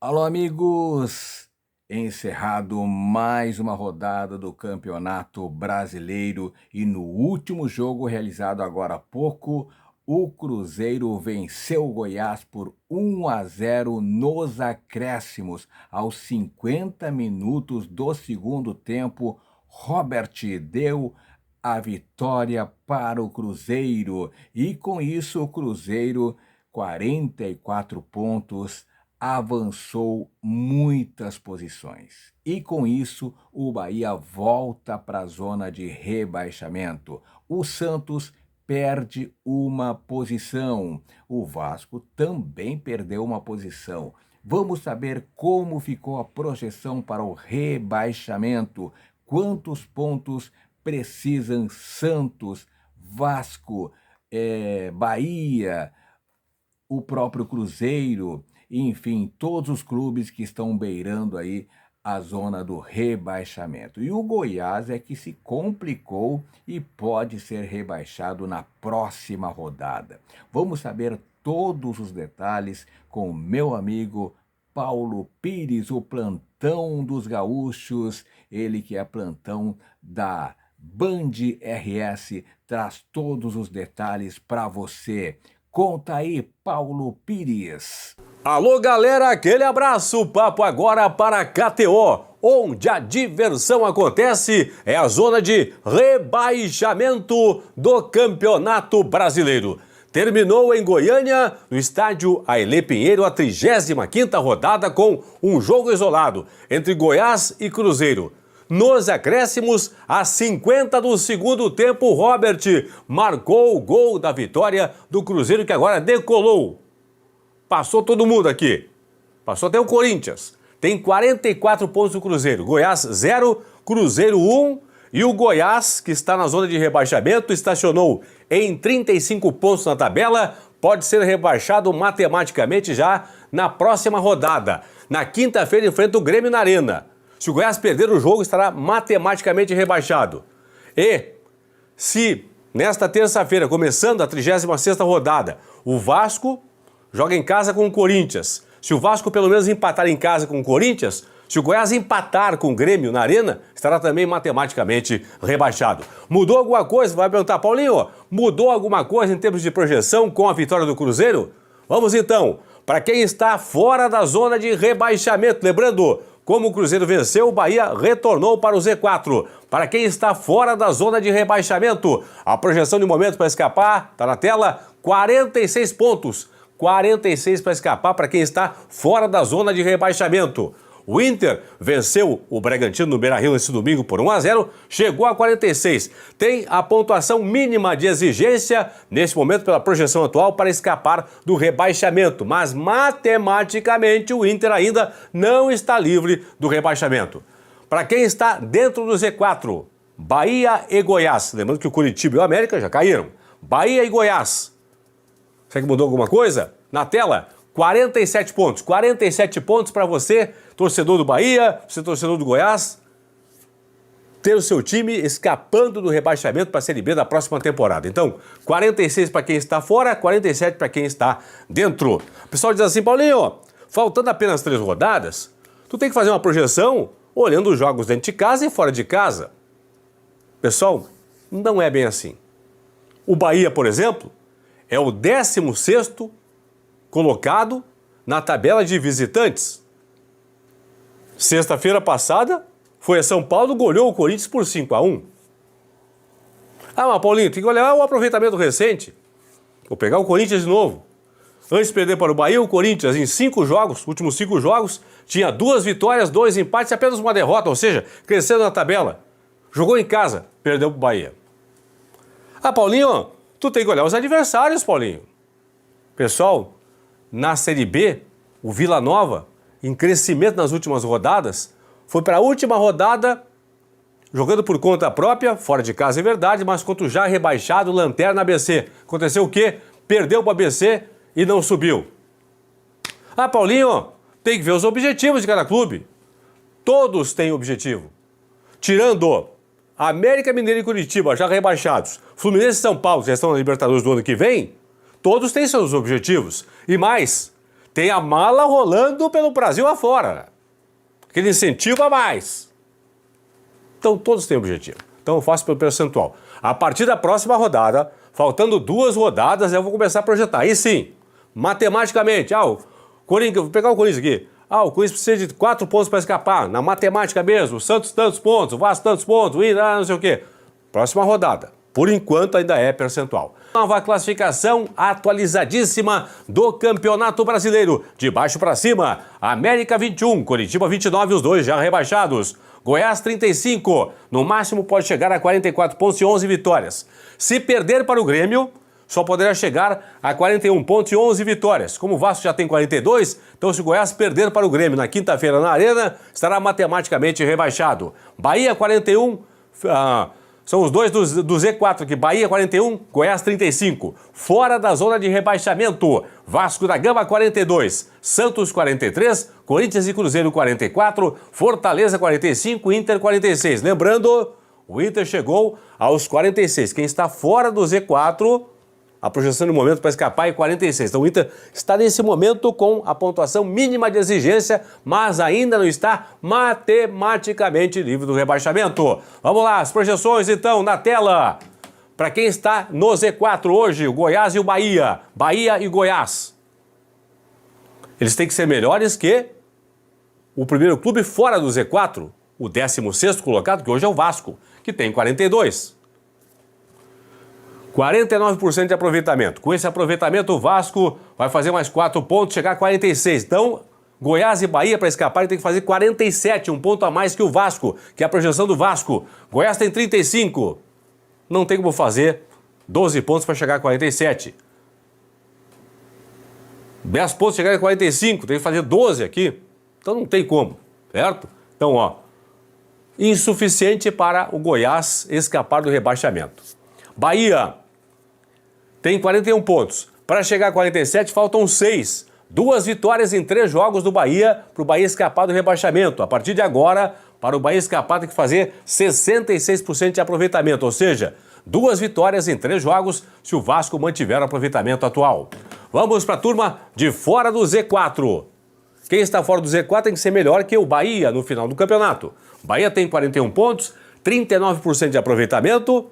Alô, amigos! Encerrado mais uma rodada do Campeonato Brasileiro e no último jogo realizado agora há pouco, o Cruzeiro venceu o Goiás por 1-0 nos acréscimos. Aos 50 minutos do segundo tempo, Robert deu a vitória para o Cruzeiro e com isso o Cruzeiro, 44 pontos, avançou muitas posições. E com isso, o Bahia volta para a zona de rebaixamento. O Santos perde uma posição. O Vasco também perdeu uma posição. Vamos saber como ficou a projeção para o rebaixamento. Quantos pontos precisam Santos, Vasco, Bahia, o próprio Cruzeiro, enfim, todos os clubes que estão beirando aí a zona do rebaixamento. E o Goiás é que se complicou e pode ser rebaixado na próxima rodada. Vamos saber todos os detalhes com o meu amigo Paulo Pires, o plantão dos gaúchos, ele que é plantão da Band RS, traz todos os detalhes para você. Conta aí, Paulo Pires. Alô, galera, aquele abraço. Papo agora para KTO, onde a diversão acontece, é a zona de rebaixamento do Campeonato Brasileiro. Terminou em Goiânia, no estádio Ailê Pinheiro, a 35ª rodada com um jogo isolado entre Goiás e Cruzeiro. Nos acréscimos, a 50 do segundo tempo, Robert marcou o gol da vitória do Cruzeiro, que agora decolou. Passou todo mundo aqui. Passou até o Corinthians. Tem 44 pontos o Cruzeiro. Goiás 0, Cruzeiro 1. E o Goiás, que está na zona de rebaixamento, estacionou em 35 pontos na tabela, pode ser rebaixado matematicamente já na próxima rodada. Na quinta-feira enfrenta o Grêmio na Arena. Se o Goiás perder o jogo, estará matematicamente rebaixado. E se nesta terça-feira, começando a 36ª rodada, o Vasco joga em casa com o Corinthians. Se o Vasco pelo menos empatar em casa com o Corinthians, se o Goiás empatar com o Grêmio na Arena, estará também matematicamente rebaixado. Mudou alguma coisa? Vai perguntar, Paulinho, mudou alguma coisa em termos de projeção com a vitória do Cruzeiro? Vamos então, para quem está fora da zona de rebaixamento, lembrando, como o Cruzeiro venceu, o Bahia retornou para o Z4. Para quem está fora da zona de rebaixamento, a projeção de momento para escapar, está na tela, 46 pontos. 46 para escapar para quem está fora da zona de rebaixamento. O Inter venceu o Bragantino no Beira-Rio nesse domingo por 1-0, chegou a 46. Tem a pontuação mínima de exigência nesse momento pela projeção atual para escapar do rebaixamento, mas matematicamente o Inter ainda não está livre do rebaixamento. Para quem está dentro do Z4, Bahia e Goiás. Lembrando que o Curitiba e o América já caíram. Bahia e Goiás. Será que mudou alguma coisa? Na tela, 47 pontos. 47 pontos para você, torcedor do Bahia, você torcedor do Goiás, ter o seu time escapando do rebaixamento para a Série B da próxima temporada. Então, 46 para quem está fora, 47 para quem está dentro. O pessoal diz assim, Paulinho, faltando apenas 3 rodadas, tu tem que fazer uma projeção olhando os jogos dentro de casa e fora de casa. Pessoal, não é bem assim. O Bahia, por exemplo, é o 16º colocado na tabela de visitantes. Sexta-feira passada, foi a São Paulo, goleou o Corinthians por 5-1. Ah, mas Paulinho, tem que olhar o aproveitamento recente. Vou pegar o Corinthians de novo. Antes de perder para o Bahia, o Corinthians em 5 jogos, últimos 5 jogos, tinha 2 vitórias, 2 empates e apenas uma derrota, ou seja, crescendo na tabela. Jogou em casa, perdeu para o Bahia. Ah, Paulinho, tu tem que olhar os adversários, Paulinho. Pessoal, na Série B, o Vila Nova, em crescimento nas últimas rodadas, foi para a última rodada jogando por conta própria, fora de casa é verdade, mas contra o já rebaixado Lanterna ABC. Aconteceu o quê? Perdeu para o ABC e não subiu. Ah, Paulinho, tem que ver os objetivos de cada clube. Todos têm objetivo. Tirando América Mineiro e Curitiba, já rebaixados, Fluminense e São Paulo, já estão na Libertadores do ano que vem, todos têm seus objetivos. E mais, tem a mala rolando pelo Brasil afora. Aquele incentivo a mais. Então todos têm objetivo. Então eu faço pelo percentual. A partir da próxima rodada, faltando 2 rodadas, eu vou começar a projetar. Aí sim, matematicamente, o Corinthians, vou pegar o Corinthians aqui. O Corinthians precisa de 4 pontos para escapar. Na matemática mesmo, o Santos tantos pontos, o Vasco tantos pontos, não sei o quê. Próxima rodada. Por enquanto ainda é percentual. Nova classificação atualizadíssima do Campeonato Brasileiro. De baixo para cima, América 21, Coritiba 29, os dois já rebaixados. Goiás 35, no máximo pode chegar a 44 pontos e 11 vitórias. Se perder para o Grêmio, só poderá chegar a 41 pontos e 11 vitórias. Como o Vasco já tem 42, então se o Goiás perder para o Grêmio na quinta-feira na Arena, estará matematicamente rebaixado. Bahia 41, são os dois do Z4 aqui, Bahia 41, Goiás 35. Fora da zona de rebaixamento, Vasco da Gama 42, Santos 43, Corinthians e Cruzeiro 44, Fortaleza 45, Inter 46. Lembrando, o Inter chegou aos 46. Quem está fora do Z4, a projeção no momento para escapar é 46. Então o Inter está nesse momento com a pontuação mínima de exigência, mas ainda não está matematicamente livre do rebaixamento. Vamos lá, as projeções então na tela. Para quem está no Z4 hoje, o Goiás e o Bahia. Bahia e Goiás. Eles têm que ser melhores que o primeiro clube fora do Z4, o 16º colocado, que hoje é o Vasco, que tem 42. 49% de aproveitamento. Com esse aproveitamento, o Vasco vai fazer mais 4 pontos, chegar a 46. Então, Goiás e Bahia, para escapar, tem que fazer 47, um ponto a mais que o Vasco, que é a projeção do Vasco. Goiás tem 35. Não tem como fazer 12 pontos para chegar a 47. 10 pontos chegar a 45, tem que fazer 12 aqui. Então não tem como, certo? Então, insuficiente para o Goiás escapar do rebaixamento. Bahia tem 41 pontos. Para chegar a 47, faltam 6. 2 vitórias em 3 jogos do Bahia para o Bahia escapar do rebaixamento. A partir de agora, para o Bahia escapar, tem que fazer 66% de aproveitamento. Ou seja, 2 vitórias em 3 jogos se o Vasco mantiver o aproveitamento atual. Vamos para a turma de fora do Z4. Quem está fora do Z4 tem que ser melhor que o Bahia no final do campeonato. Bahia tem 41 pontos, 39% de aproveitamento.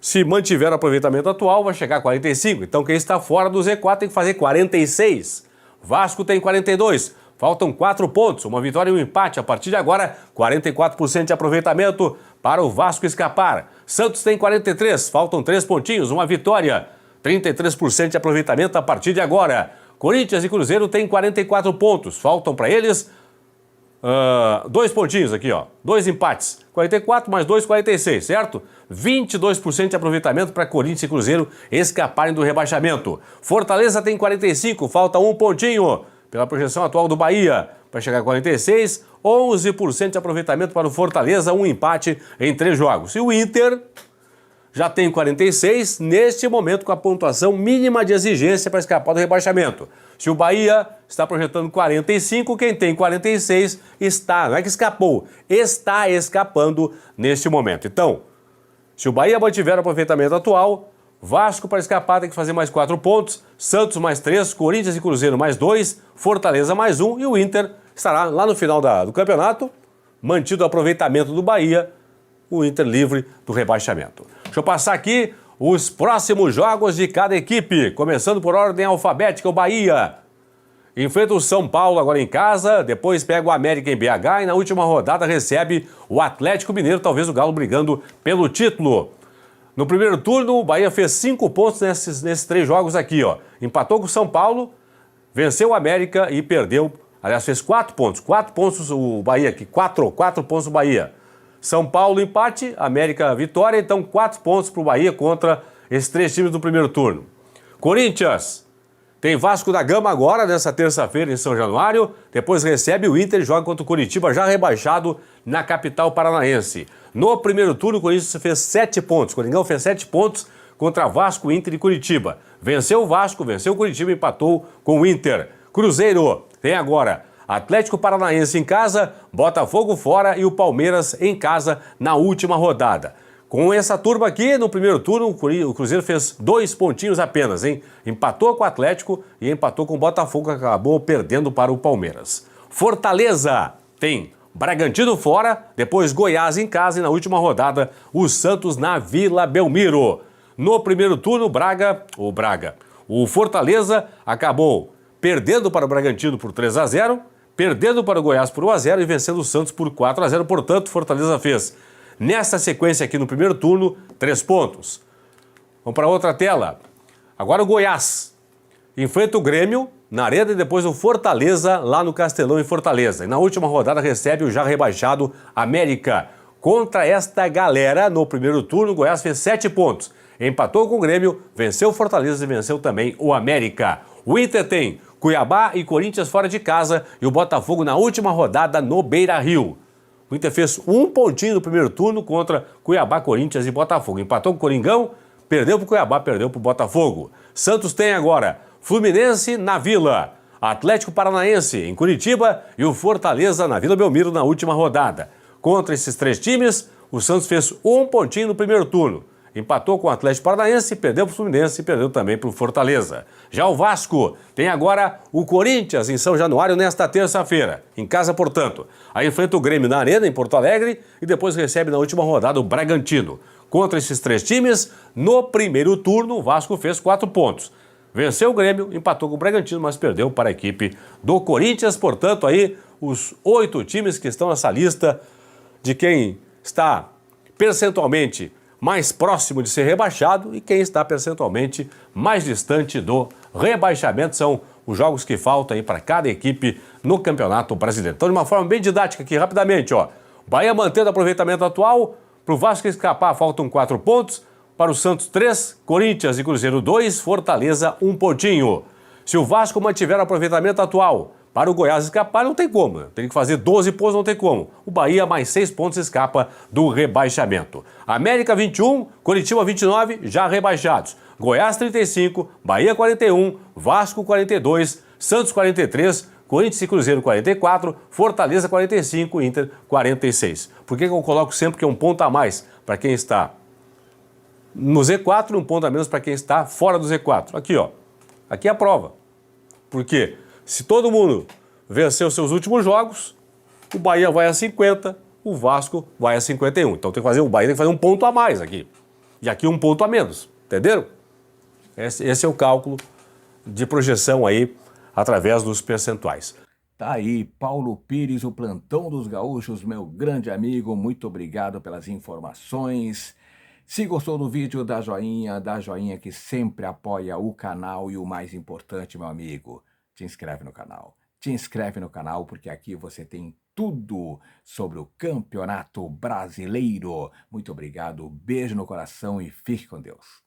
Se mantiver o aproveitamento atual, vai chegar a 45. Então quem está fora do Z4 tem que fazer 46. Vasco tem 42. Faltam 4 pontos, uma vitória e um empate. A partir de agora, 44% de aproveitamento para o Vasco escapar. Santos tem 43. Faltam 3 pontinhos, uma vitória. 33% de aproveitamento a partir de agora. Corinthians e Cruzeiro têm 44 pontos. Faltam para eles 2 pontinhos aqui, 2 empates. 44 mais 2, 46, certo? 22% de aproveitamento para Corinthians e Cruzeiro escaparem do rebaixamento. Fortaleza tem 45, falta 1 pontinho pela projeção atual do Bahia. Para chegar a 46, 11% de aproveitamento para o Fortaleza, 1 empate em 3 jogos. E o Inter já tem 46, neste momento com a pontuação mínima de exigência para escapar do rebaixamento. Se o Bahia está projetando 45, quem tem 46 não é que escapou, está escapando neste momento. Então, se o Bahia mantiver o aproveitamento atual, Vasco para escapar tem que fazer mais 4 pontos, Santos mais 3, Corinthians e Cruzeiro mais 2, Fortaleza mais 1 e o Inter estará lá no final do campeonato, mantido o aproveitamento do Bahia, o Inter livre do rebaixamento. Deixa eu passar aqui os próximos jogos de cada equipe, começando por ordem alfabética. O Bahia enfrenta o São Paulo agora em casa, depois pega o América em BH e na última rodada recebe o Atlético Mineiro, talvez o Galo brigando pelo título. No primeiro turno, o Bahia fez 5 pontos nesses 3 jogos aqui, Empatou com o São Paulo, venceu o América e perdeu, aliás, fez 4 pontos. 4 pontos o Bahia aqui, 4 pontos o Bahia. São Paulo empate, América vitória, então 4 pontos para o Bahia contra esses 3 times do primeiro turno. Corinthians tem Vasco da Gama agora, nessa terça-feira em São Januário, depois recebe o Inter e joga contra o Curitiba, já rebaixado na capital paranaense. No primeiro turno, o Corinthians fez 7 pontos, o Coringão fez 7 pontos contra Vasco, Inter e Curitiba. Venceu o Vasco, venceu o Curitiba e empatou com o Inter. Cruzeiro tem agora Atlético Paranaense em casa, Botafogo fora e o Palmeiras em casa na última rodada. Com essa turma aqui, no primeiro turno, o Cruzeiro fez 2 pontinhos apenas, hein? Empatou com o Atlético e empatou com o Botafogo, que acabou perdendo para o Palmeiras. Fortaleza tem Bragantino fora, depois Goiás em casa e na última rodada, o Santos na Vila Belmiro. No primeiro turno, o Fortaleza acabou perdendo para o Bragantino por 3-0, perdendo para o Goiás por 1-0 e vencendo o Santos por 4-0. Portanto, Fortaleza fez, nessa sequência aqui no primeiro turno, 3 pontos. Vamos para outra tela. Agora o Goiás enfrenta o Grêmio na Arena e depois o Fortaleza lá no Castelão em Fortaleza. E na última rodada recebe o já rebaixado América. Contra esta galera, no primeiro turno, o Goiás fez 7 pontos. Empatou com o Grêmio, venceu o Fortaleza e venceu também o América. O Inter tem Cuiabá e Corinthians fora de casa e o Botafogo na última rodada no Beira-Rio. O Inter fez 1 pontinho no primeiro turno contra Cuiabá, Corinthians e Botafogo. Empatou com o Coringão, perdeu para o Cuiabá, perdeu para o Botafogo. Santos tem agora Fluminense na Vila, Atlético Paranaense em Curitiba e o Fortaleza na Vila Belmiro na última rodada. Contra esses 3 times, o Santos fez 1 pontinho no primeiro turno. Empatou com o Atlético Paranaense, perdeu para o Fluminense e perdeu também para o Fortaleza. Já o Vasco tem agora o Corinthians em São Januário nesta terça-feira, em casa, portanto. Aí enfrenta o Grêmio na Arena, em Porto Alegre, e depois recebe na última rodada o Bragantino. Contra esses 3 times, no primeiro turno, o Vasco fez 4 pontos. Venceu o Grêmio, empatou com o Bragantino, mas perdeu para a equipe do Corinthians. Portanto, aí os 8 times que estão nessa lista de quem está percentualmente mais próximo de ser rebaixado e quem está percentualmente mais distante do rebaixamento. São os jogos que faltam aí para cada equipe no Campeonato Brasileiro. Então, de uma forma bem didática aqui, rapidamente, ó. Bahia mantendo o aproveitamento atual, para o Vasco escapar faltam 4 pontos, para o Santos 3, Corinthians e Cruzeiro 2, Fortaleza 1 pontinho. Se o Vasco mantiver o aproveitamento atual, para o Goiás escapar não tem como, tem que fazer 12 pontos, não tem como. O Bahia mais 6 pontos escapa do rebaixamento. América 21, Coritiba 29, já rebaixados. Goiás 35, Bahia 41, Vasco 42, Santos 43, Corinthians e Cruzeiro 44, Fortaleza 45, Inter 46. Por que eu coloco sempre que é um ponto a mais para quem está no Z4 e um ponto a menos para quem está fora do Z4? Aqui, ó. Aqui é a prova. Por quê? Se todo mundo vencer os seus últimos jogos, o Bahia vai a 50, o Vasco vai a 51. Então o Bahia tem que fazer um ponto a mais aqui. E aqui um ponto a menos. Entenderam? Esse é o cálculo de projeção aí através dos percentuais. Tá aí, Paulo Pires, o Plantão dos Gaúchos, meu grande amigo. Muito obrigado pelas informações. Se gostou do vídeo, dá joinha que sempre apoia o canal e o mais importante, meu amigo, te inscreve no canal. Te inscreve no canal porque aqui você tem tudo sobre o Campeonato Brasileiro. Muito obrigado, beijo no coração e fique com Deus.